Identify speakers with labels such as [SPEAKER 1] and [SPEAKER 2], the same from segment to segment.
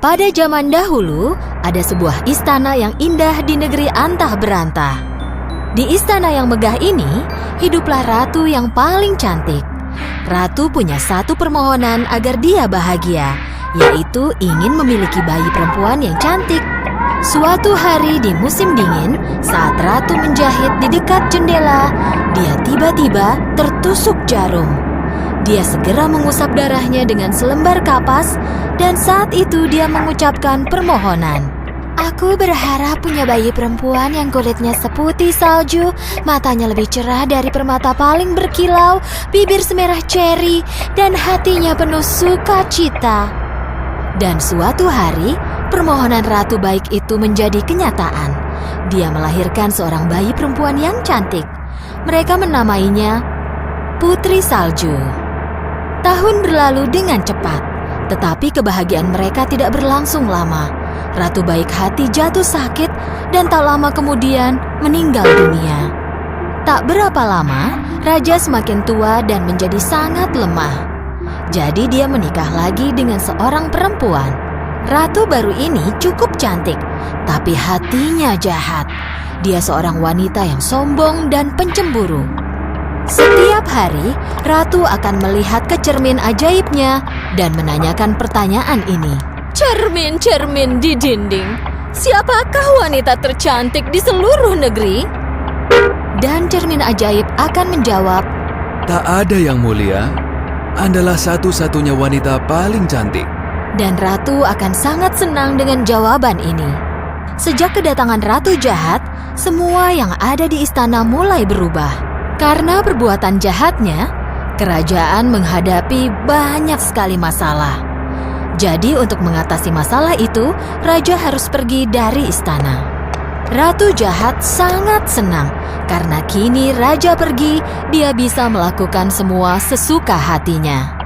[SPEAKER 1] Pada zaman dahulu, ada sebuah istana yang indah di negeri antah berantah. Di istana yang megah ini, hiduplah ratu yang paling cantik. Ratu punya satu permohonan agar dia bahagia, yaitu ingin memiliki bayi perempuan yang cantik. Suatu hari di musim dingin, saat ratu menjahit di dekat jendela, dia tiba-tiba tertusuk jarum. Dia segera mengusap darahnya dengan selembar kapas, dan saat itu dia mengucapkan permohonan. Aku berharap punya bayi perempuan yang kulitnya seputih salju, matanya lebih cerah dari permata paling berkilau, bibir semerah ceri, dan hatinya penuh sukacita. Dan suatu hari, permohonan ratu baik itu menjadi kenyataan. Dia melahirkan seorang bayi perempuan yang cantik. Mereka menamainya Putri Salju. Tahun berlalu dengan cepat, tetapi kebahagiaan mereka tidak berlangsung lama. Ratu baik hati jatuh sakit dan tak lama kemudian meninggal dunia. Tak berapa lama, raja semakin tua dan menjadi sangat lemah. Jadi dia menikah lagi dengan seorang perempuan. Ratu baru ini cukup cantik, tapi hatinya jahat. Dia seorang wanita yang sombong dan pencemburu. Setiap hari, ratu akan melihat ke cermin ajaibnya dan menanyakan pertanyaan ini. Cermin-cermin di dinding, siapakah wanita tercantik di seluruh negeri? Dan cermin ajaib akan menjawab,
[SPEAKER 2] tak ada yang mulia, Andalah satu-satunya wanita paling cantik.
[SPEAKER 1] Dan ratu akan sangat senang dengan jawaban ini. Sejak kedatangan ratu jahat, semua yang ada di istana mulai berubah. Karena perbuatan jahatnya, kerajaan menghadapi banyak sekali masalah. Jadi untuk mengatasi masalah itu, raja harus pergi dari istana. Ratu jahat sangat senang karena kini raja pergi, dia bisa melakukan semua sesuka hatinya.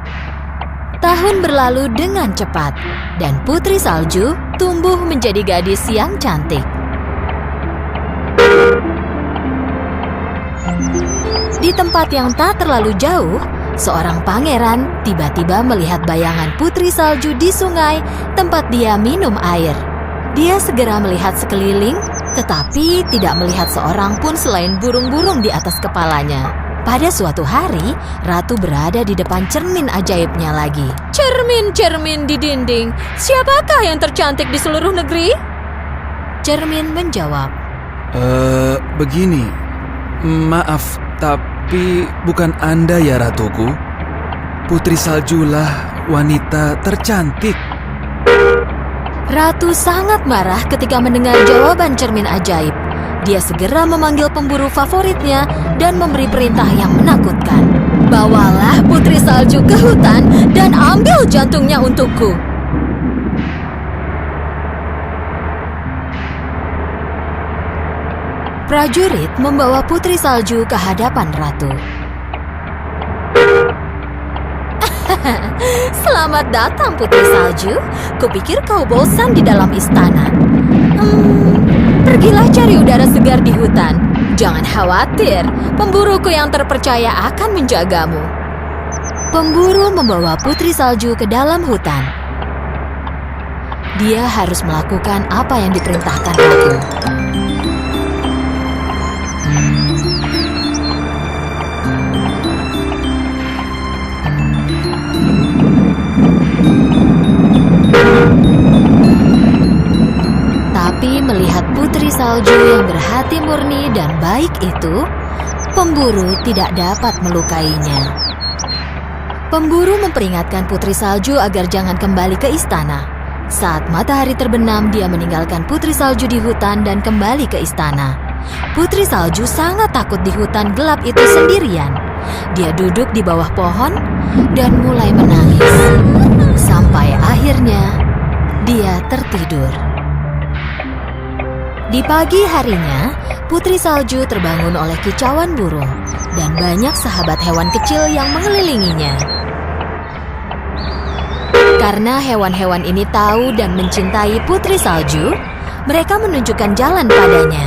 [SPEAKER 1] Tahun berlalu dengan cepat dan Putri Salju tumbuh menjadi gadis yang cantik. Di tempat yang tak terlalu jauh, seorang pangeran tiba-tiba melihat bayangan Putri Salju di sungai tempat dia minum air. Dia segera melihat sekeliling, tetapi tidak melihat seorang pun selain burung-burung di atas kepalanya. Pada suatu hari, ratu berada di depan cermin ajaibnya lagi. Cermin-cermin di dinding, siapakah yang tercantik di seluruh negeri? Cermin menjawab,
[SPEAKER 2] Begini, maaf, tapi bukan Anda ya ratuku. Putri Saljulah wanita tercantik.
[SPEAKER 1] Ratu sangat marah ketika mendengar jawaban cermin ajaib. Dia segera memanggil pemburu favoritnya dan memberi perintah yang menakutkan. Bawalah Putri Salju ke hutan dan ambil jantungnya untukku. Prajurit membawa Putri Salju ke hadapan ratu. Selamat datang Putri Salju. Kupikir kau bosan di dalam istana. Pergilah cari udara segar di hutan. Jangan khawatir, pemburuku yang terpercaya akan menjagamu. Pemburu membawa Putri Salju ke dalam hutan. Dia harus melakukan apa yang diperintahkan ratu. Tapi melihat Putri Salju yang berhati murni dan baik itu, pemburu tidak dapat melukainya. Pemburu memperingatkan Putri Salju agar jangan kembali ke istana. Saat matahari terbenam, dia meninggalkan Putri Salju di hutan dan kembali ke istana. Putri Salju sangat takut di hutan gelap itu sendirian. Dia duduk di bawah pohon dan mulai menangis. Sampai akhirnya, dia tertidur. Di pagi harinya, Putri Salju terbangun oleh kicauan burung dan banyak sahabat hewan kecil yang mengelilinginya. Karena hewan-hewan ini tahu dan mencintai Putri Salju, mereka menunjukkan jalan padanya.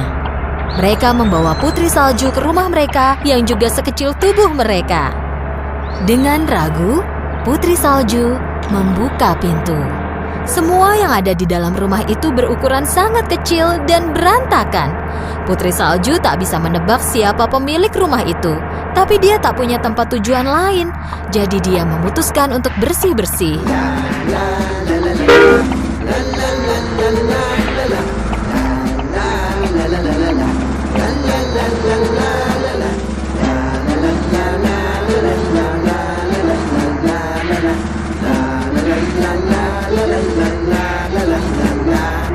[SPEAKER 1] Mereka membawa Putri Salju ke rumah mereka yang juga sekecil tubuh mereka. Dengan ragu, Putri Salju membuka pintu. Semua yang ada di dalam rumah itu berukuran sangat kecil dan berantakan. Putri Salju tak bisa menebak siapa pemilik rumah itu, tapi dia tak punya tempat tujuan lain. Jadi dia memutuskan untuk bersih-bersih.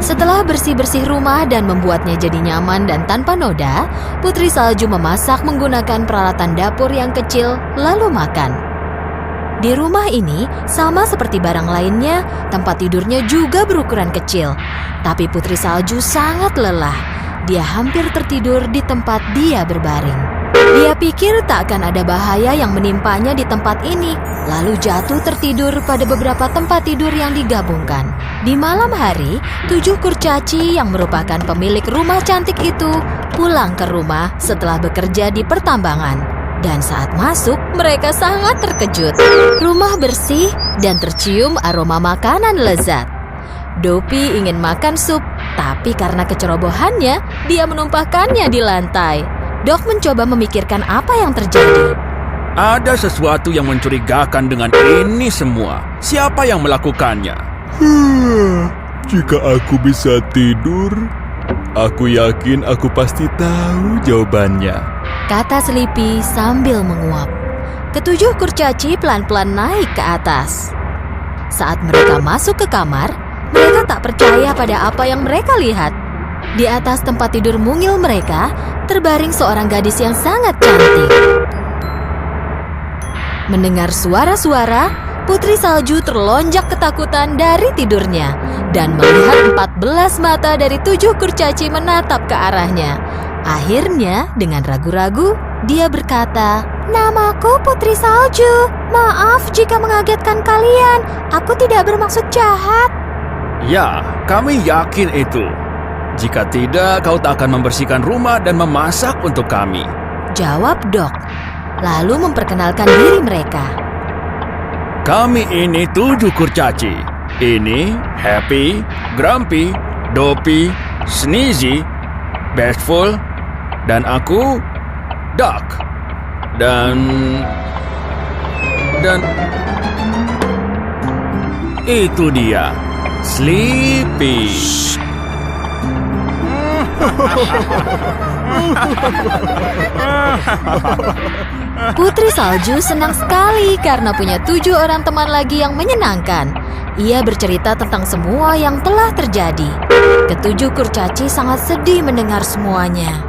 [SPEAKER 1] Setelah bersih-bersih rumah dan membuatnya jadi nyaman dan tanpa noda, Putri Salju memasak menggunakan peralatan dapur yang kecil, lalu makan. Di rumah ini, sama seperti barang lainnya, tempat tidurnya juga berukuran kecil. Tapi Putri Salju sangat lelah. Dia hampir tertidur di tempat dia berbaring. Dia pikir tak akan ada bahaya yang menimpanya di tempat ini, lalu jatuh tertidur pada beberapa tempat tidur yang digabungkan. Di malam hari, 7 kurcaci yang merupakan pemilik rumah cantik itu pulang ke rumah setelah bekerja di pertambangan. Dan saat masuk, mereka sangat terkejut. Rumah bersih dan tercium aroma makanan lezat. Dopi ingin makan sup, tapi karena kecerobohannya, dia menumpahkannya di lantai. Dok mencoba memikirkan apa yang terjadi.
[SPEAKER 3] Ada sesuatu yang mencurigakan dengan ini semua. Siapa yang melakukannya?
[SPEAKER 4] Jika aku bisa tidur, aku yakin aku pasti tahu jawabannya.
[SPEAKER 1] Kata Sleepy sambil menguap. Ketujuh kurcaci pelan-pelan naik ke atas. Saat mereka masuk ke kamar, mereka tak percaya pada apa yang mereka lihat. Di atas tempat tidur mungil mereka, terbaring seorang gadis yang sangat cantik. Mendengar suara-suara, Putri Salju terlonjak ketakutan dari tidurnya dan melihat 14 mata dari 7 kurcaci menatap ke arahnya. Akhirnya, dengan ragu-ragu, dia berkata, "Namaku Putri Salju. Maaf jika mengagetkan kalian. Aku tidak bermaksud jahat."
[SPEAKER 3] Ya, kami yakin itu. Jika tidak, kau tak akan membersihkan rumah dan memasak untuk kami.
[SPEAKER 1] Jawab Dok, lalu memperkenalkan diri mereka.
[SPEAKER 3] Kami ini 7 kurcaci. Ini Happy, Grumpy, Dopey, Sneezy, Bashful, dan aku, Duck. Dan itu dia, Sleepy.
[SPEAKER 1] Putri Salju senang sekali karena punya 7 orang teman lagi yang menyenangkan. Ia bercerita tentang semua yang telah terjadi. Ketujuh kurcaci sangat sedih mendengar semuanya.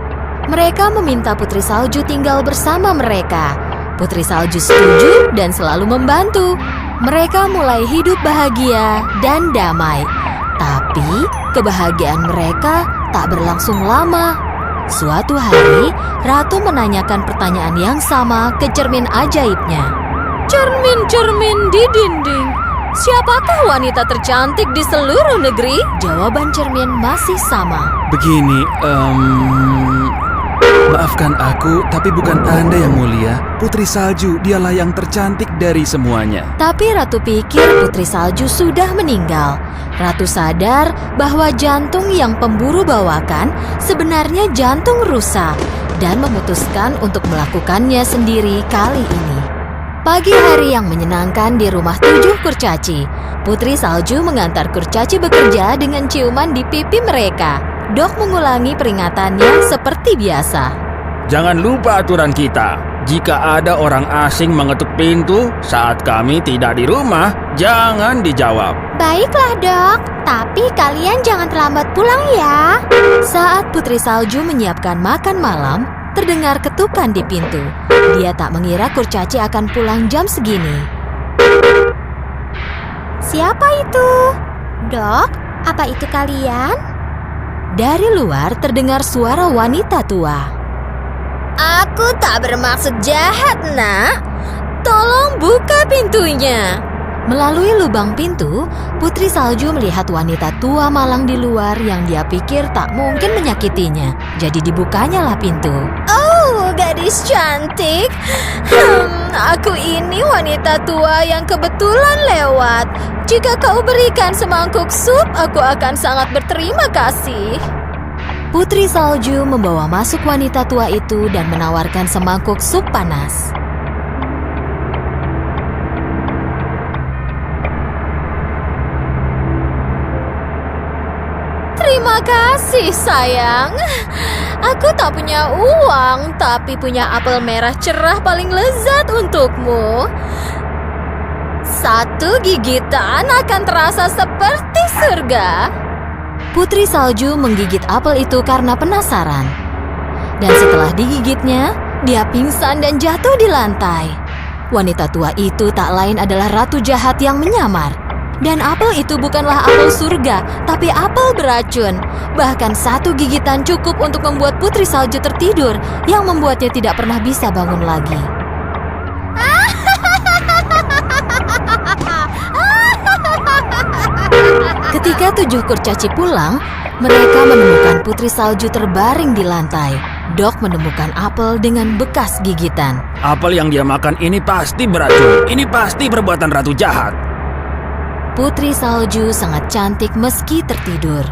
[SPEAKER 1] Mereka meminta Putri Salju tinggal bersama mereka. Putri Salju setuju dan selalu membantu. Mereka mulai hidup bahagia dan damai. Tapi kebahagiaan mereka tak berlangsung lama. Suatu hari, Ratu menanyakan pertanyaan yang sama ke cermin ajaibnya. "Cermin-cermin di dinding, siapakah wanita tercantik di seluruh negeri?" Jawaban cermin masih sama.
[SPEAKER 2] Begini, maafkan aku, tapi bukan Anda yang mulia. Putri Salju, dialah yang tercantik dari semuanya.
[SPEAKER 1] Tapi Ratu pikir Putri Salju sudah meninggal. Ratu sadar bahwa jantung yang pemburu bawakan sebenarnya jantung rusa dan memutuskan untuk melakukannya sendiri kali ini. Pagi hari yang menyenangkan di rumah 7 kurcaci. Putri Salju mengantar kurcaci bekerja dengan ciuman di pipi mereka. Dok mengulangi peringatannya seperti biasa.
[SPEAKER 3] Jangan lupa aturan kita. Jika ada orang asing mengetuk pintu saat kami tidak di rumah, jangan dijawab.
[SPEAKER 1] Baiklah Dok, tapi kalian jangan terlambat pulang ya. Saat Putri Salju menyiapkan makan malam, terdengar ketukan di pintu. Dia tak mengira kurcaci akan pulang jam segini. Siapa itu? Dok, apa itu kalian? Dari luar terdengar suara wanita tua. Aku tak bermaksud jahat, Nak. Tolong buka pintunya. Melalui lubang pintu, Putri Salju melihat wanita tua malang di luar yang dia pikir tak mungkin menyakitinya. Jadi dibukanya lah pintu. "Oh, gadis cantik. Aku ini wanita tua yang kebetulan lewat. Jika kau berikan semangkuk sup, aku akan sangat berterima kasih. Putri Salju membawa masuk wanita tua itu dan menawarkan semangkuk sup panas. Terima kasih, sayang. Aku tak punya uang, tapi punya apel merah cerah paling lezat untukmu. Satu gigitan akan terasa seperti surga. Putri Salju menggigit apel itu karena penasaran. Dan setelah digigitnya, dia pingsan dan jatuh di lantai. Wanita tua itu tak lain adalah ratu jahat yang menyamar. Dan apel itu bukanlah apel surga, tapi apel beracun. Bahkan satu gigitan cukup untuk membuat Putri Salju tertidur, yang membuatnya tidak pernah bisa bangun lagi. Ketika 7 kurcaci pulang, mereka menemukan Putri Salju terbaring di lantai. Dok menemukan apel dengan bekas gigitan.
[SPEAKER 3] Apel yang dia makan ini pasti beracun. Ini pasti perbuatan ratu jahat.
[SPEAKER 1] Putri Salju sangat cantik meski tertidur.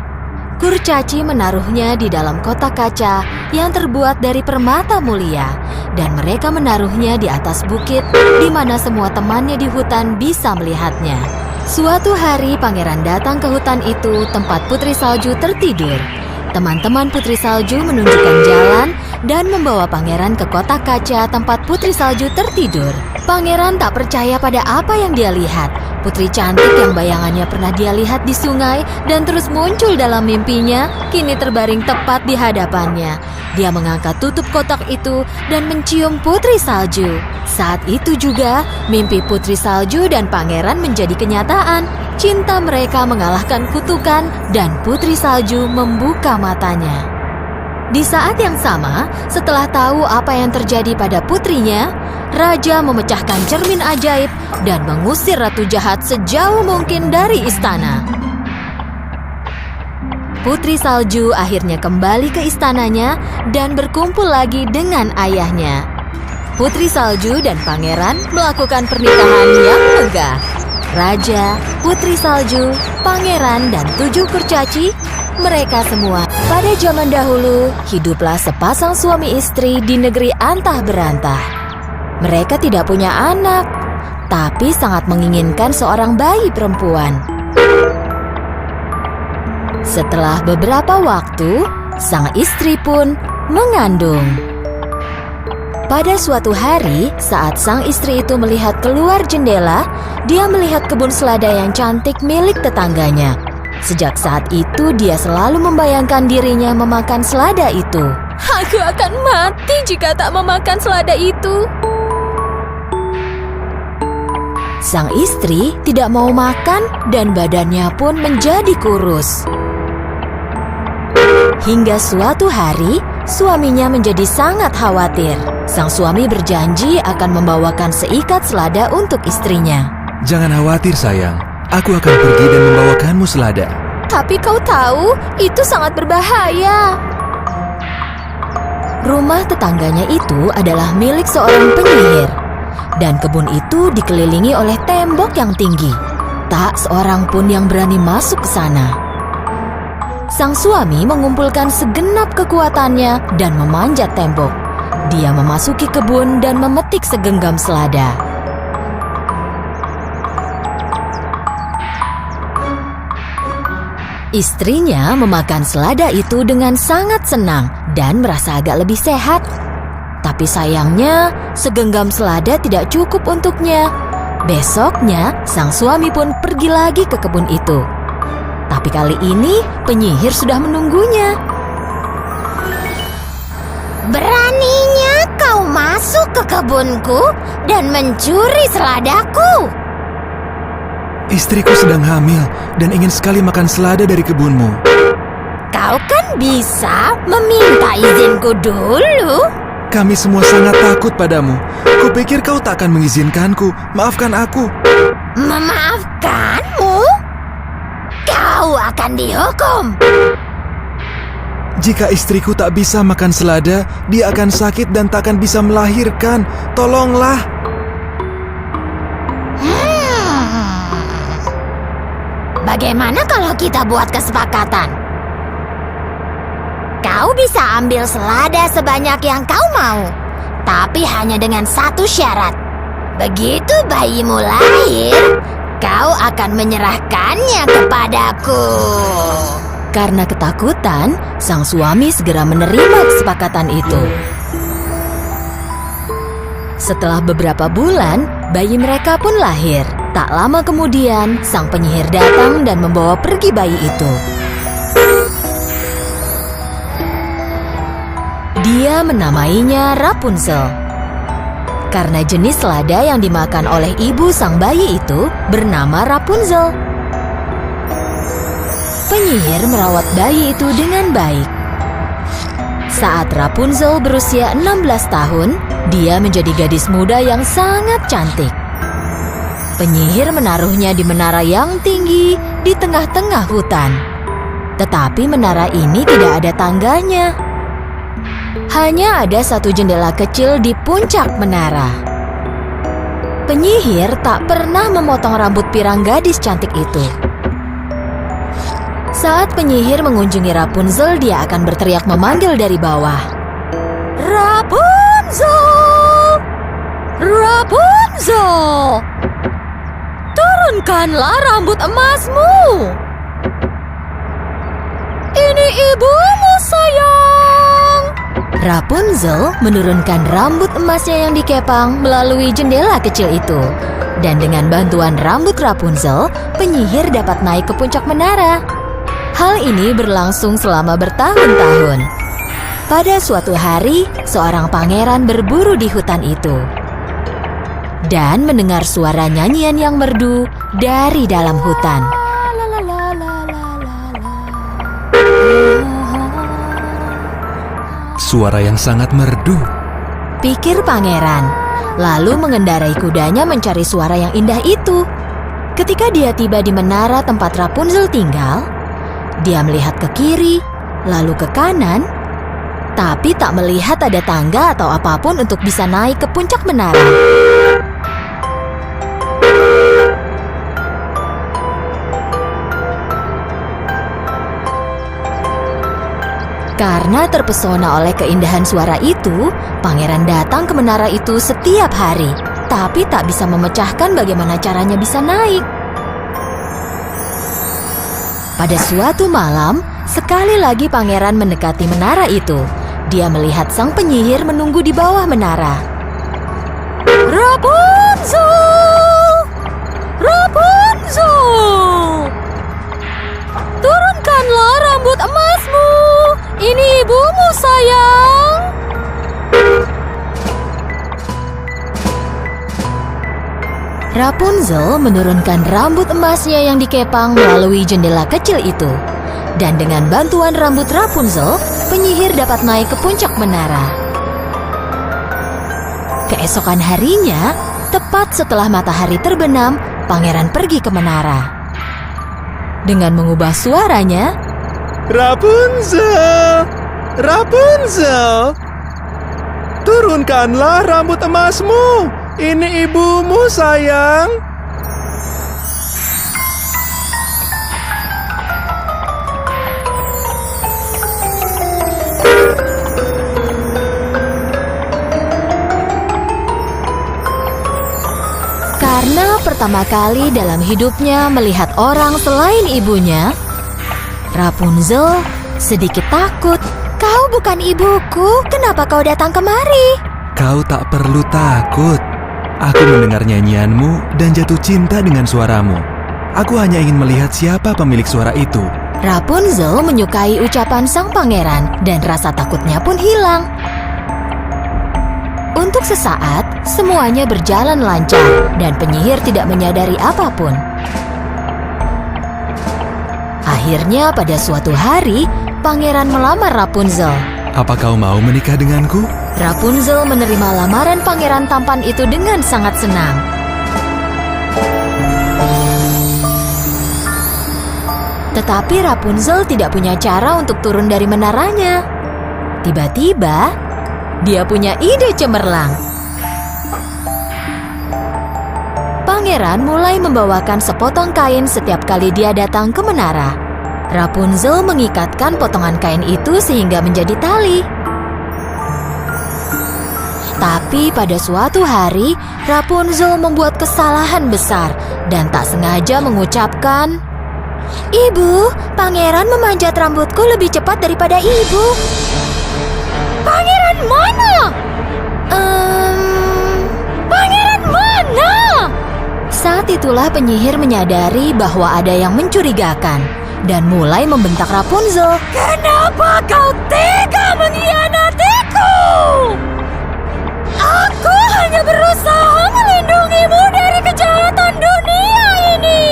[SPEAKER 1] Kurcaci menaruhnya di dalam kotak kaca yang terbuat dari permata mulia, dan mereka menaruhnya di atas bukit di mana semua temannya di hutan bisa melihatnya. Suatu hari pangeran datang ke hutan itu tempat Putri Salju tertidur. Teman-teman Putri Salju menunjukkan jalan dan membawa pangeran ke kotak kaca tempat Putri Salju tertidur. Pangeran tak percaya pada apa yang dia lihat. Putri cantik yang bayangannya pernah dia lihat di sungai dan terus muncul dalam mimpinya, kini terbaring tepat di hadapannya. Dia mengangkat tutup kotak itu dan mencium Putri Salju. Saat itu juga, mimpi Putri Salju dan pangeran menjadi kenyataan. Cinta mereka mengalahkan kutukan dan Putri Salju membuka matanya. Di saat yang sama, setelah tahu apa yang terjadi pada putrinya, Raja memecahkan cermin ajaib dan mengusir ratu jahat sejauh mungkin dari istana. Putri Salju akhirnya kembali ke istananya dan berkumpul lagi dengan ayahnya. Putri Salju dan pangeran melakukan pernikahan yang megah. Raja, Putri Salju, pangeran, dan 7 kurcaci, mereka semua pada zaman dahulu hiduplah sepasang suami istri di negeri antah berantah. Mereka tidak punya anak, tapi sangat menginginkan seorang bayi perempuan. Setelah beberapa waktu, sang istri pun mengandung. Pada suatu hari, saat sang istri itu melihat keluar jendela, dia melihat kebun selada yang cantik milik tetangganya. Sejak saat itu, dia selalu membayangkan dirinya memakan selada itu. Aku akan mati jika tak memakan selada itu. Sang istri tidak mau makan dan badannya pun menjadi kurus. Hingga suatu hari, suaminya menjadi sangat khawatir. Sang suami berjanji akan membawakan seikat selada untuk istrinya.
[SPEAKER 2] Jangan khawatir sayang, aku akan pergi dan membawakanmu selada.
[SPEAKER 1] Tapi kau tahu, itu sangat berbahaya. Rumah tetangganya itu adalah milik seorang penyihir. Dan kebun itu dikelilingi oleh tembok yang tinggi. Tak seorang pun yang berani masuk ke sana. Sang suami mengumpulkan segenap kekuatannya dan memanjat tembok. Dia memasuki kebun dan memetik segenggam selada. Istrinya memakan selada itu dengan sangat senang dan merasa agak lebih sehat. Tapi sayangnya, segenggam selada tidak cukup untuknya. Besoknya, sang suami pun pergi lagi ke kebun itu. Tapi kali ini, penyihir sudah menunggunya. Beraninya kau masuk ke kebunku dan mencuri seladaku.
[SPEAKER 2] Istriku sedang hamil dan ingin sekali makan selada dari kebunmu.
[SPEAKER 1] Kau kan bisa meminta izinku dulu.
[SPEAKER 2] Kami semua sangat takut padamu. Kupikir kau tak akan mengizinkanku. Maafkan aku.
[SPEAKER 1] Memaafkanmu? Kau akan dihukum.
[SPEAKER 2] Jika istriku tak bisa makan selada, dia akan sakit dan tak akan bisa melahirkan. Tolonglah.
[SPEAKER 1] Bagaimana kalau kita buat kesepakatan? Kau bisa ambil selada sebanyak yang kau mau, tapi hanya dengan satu syarat. Begitu bayimu lahir, kau akan menyerahkannya kepadaku. Karena ketakutan, sang suami segera menerima kesepakatan itu. Setelah beberapa bulan, bayi mereka pun lahir. Tak lama kemudian, sang penyihir datang dan membawa pergi bayi itu. Dia menamainya Rapunzel. Karena jenis selada yang dimakan oleh ibu sang bayi itu bernama Rapunzel. Penyihir merawat bayi itu dengan baik. Saat Rapunzel berusia 16 tahun, dia menjadi gadis muda yang sangat cantik. Penyihir menaruhnya di menara yang tinggi di tengah-tengah hutan. Tetapi menara ini tidak ada tangganya. Hanya ada satu jendela kecil di puncak menara. Penyihir tak pernah memotong rambut pirang gadis cantik itu. Saat penyihir mengunjungi Rapunzel, dia akan berteriak memanggil dari bawah. Rapunzel! Rapunzel! Turunkanlah rambut emasmu. Ini ibumu, sayang. Rapunzel menurunkan rambut emasnya yang dikepang melalui jendela kecil itu. Dan dengan bantuan rambut Rapunzel, penyihir dapat naik ke puncak menara. Hal ini berlangsung selama bertahun-tahun. Pada suatu hari, seorang pangeran berburu di hutan itu dan mendengar suara nyanyian yang merdu dari dalam hutan.
[SPEAKER 2] Suara yang sangat merdu.
[SPEAKER 1] Pikir pangeran, lalu mengendarai kudanya mencari suara yang indah itu. Ketika dia tiba di menara tempat Rapunzel tinggal, dia melihat ke kiri, lalu ke kanan, tapi tak melihat ada tangga atau apapun untuk bisa naik ke puncak menara. Karena terpesona oleh keindahan suara itu, pangeran datang ke menara itu setiap hari, tapi tak bisa memecahkan bagaimana caranya bisa naik. Pada suatu malam, sekali lagi pangeran mendekati menara itu. Dia melihat sang penyihir menunggu di bawah menara. Rapunzel! Rapunzel! Turunkanlah rambut emasmu. Ini ibumu, sayang. Rapunzel menurunkan rambut emasnya yang dikepang melalui jendela kecil itu. Dan dengan bantuan rambut Rapunzel, penyihir dapat naik ke puncak menara. Keesokan harinya, tepat setelah matahari terbenam, pangeran pergi ke menara. Dengan mengubah suaranya,
[SPEAKER 4] Rapunzel! Rapunzel! Turunkanlah rambut emasmu. Ini ibumu, sayang.
[SPEAKER 1] karena pertama kali dalam hidupnya melihat orang selain ibunya, Rapunzel sedikit takut. Kau bukan ibuku, kenapa kau datang kemari?
[SPEAKER 2] Kau tak perlu takut. Aku mendengar nyanyianmu dan jatuh cinta dengan suaramu. Aku hanya ingin melihat siapa pemilik suara itu.
[SPEAKER 1] Rapunzel menyukai ucapan sang pangeran dan rasa takutnya pun hilang. Untuk sesaat, semuanya berjalan lancar dan penyihir tidak menyadari apapun. Akhirnya pada suatu hari, pangeran melamar Rapunzel.
[SPEAKER 2] Apa kau mau menikah denganku?
[SPEAKER 1] Rapunzel menerima lamaran pangeran tampan itu dengan sangat senang. Tetapi Rapunzel tidak punya cara untuk turun dari menaranya. Tiba-tiba, dia punya ide cemerlang. Pangeran mulai membawakan sepotong kain setiap kali dia datang ke menara. Rapunzel mengikatkan potongan kain itu sehingga menjadi tali. Tapi pada suatu hari, Rapunzel membuat kesalahan besar dan tak sengaja mengucapkan, "Ibu, pangeran memanjat rambutku lebih cepat daripada ibu." "Pangeran mana? Pangeran mana?" Saat itulah penyihir menyadari bahwa ada yang mencurigakan dan mulai membentak Rapunzel. "Kenapa kau tega mengkhianatiku? Aku hanya berusaha melindungimu dari kejahatan dunia ini."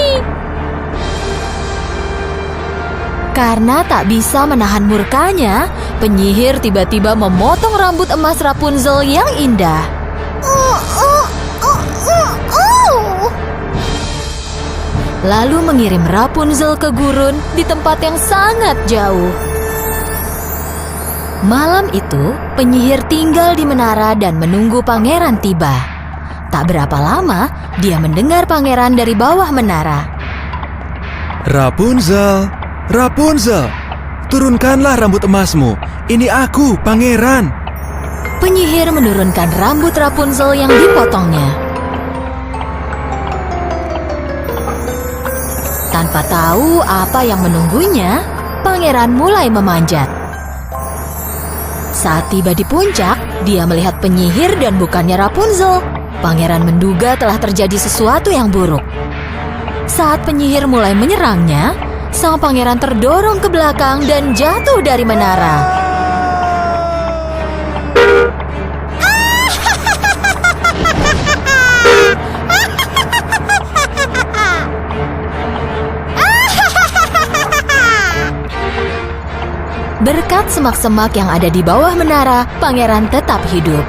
[SPEAKER 1] Karena tak bisa menahan murkanya, penyihir tiba-tiba memotong rambut emas Rapunzel yang indah. Lalu mengirim Rapunzel ke gurun di tempat yang sangat jauh. Malam itu, penyihir tinggal di menara dan menunggu pangeran tiba. Tak berapa lama, dia mendengar pangeran dari bawah menara.
[SPEAKER 2] Rapunzel, Rapunzel, turunkanlah rambut emasmu. Ini aku, pangeran.
[SPEAKER 1] Penyihir menurunkan rambut Rapunzel yang dipotongnya. Tanpa tahu apa yang menunggunya, pangeran mulai memanjat. Saat tiba di puncak, dia melihat penyihir dan bukannya Rapunzel. Pangeran menduga telah terjadi sesuatu yang buruk. Saat penyihir mulai menyerangnya, sang pangeran terdorong ke belakang dan jatuh dari menara. Berkat semak-semak yang ada di bawah menara, pangeran tetap hidup.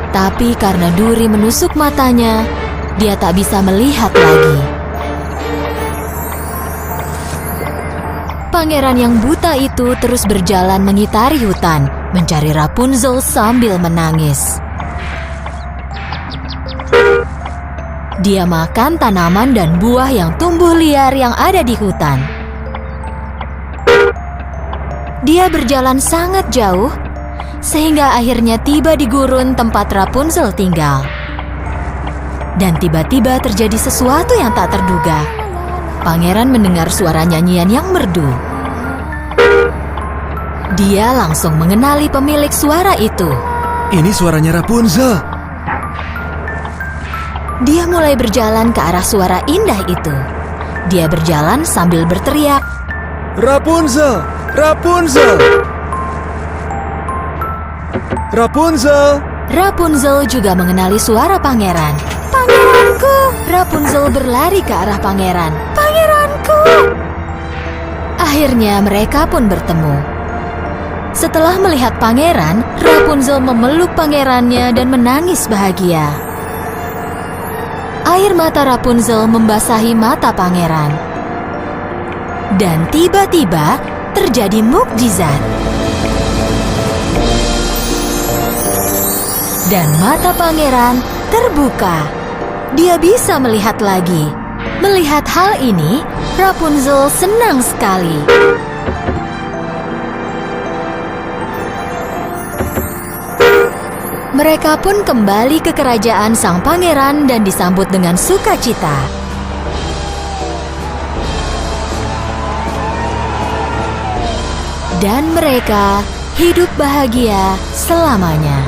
[SPEAKER 1] Tapi karena duri menusuk matanya, dia tak bisa melihat lagi. Pangeran yang buta itu terus berjalan mengitari hutan, mencari Rapunzel sambil menangis. Dia makan tanaman dan buah yang tumbuh liar yang ada di hutan. Dia berjalan sangat jauh, sehingga akhirnya tiba di gurun tempat Rapunzel tinggal. Dan tiba-tiba terjadi sesuatu yang tak terduga. Pangeran mendengar suara nyanyian yang merdu. Dia langsung mengenali pemilik suara itu.
[SPEAKER 2] Ini suaranya Rapunzel.
[SPEAKER 1] Dia mulai berjalan ke arah suara indah itu. Dia berjalan sambil berteriak,
[SPEAKER 2] Rapunzel, Rapunzel, Rapunzel.
[SPEAKER 1] Rapunzel juga mengenali suara pangeran. "Pangeranku!" Rapunzel berlari ke arah pangeran. "Pangeranku!" Akhirnya mereka pun bertemu. Setelah melihat pangeran, Rapunzel memeluk pangerannya dan menangis bahagia. Air mata Rapunzel membasahi mata pangeran. Dan tiba-tiba terjadi mukjizat. Dan mata pangeran terbuka. Dia bisa melihat lagi. Melihat hal ini, Rapunzel senang sekali. Mereka pun kembali ke kerajaan sang pangeran dan disambut dengan sukacita. Dan mereka hidup bahagia selamanya.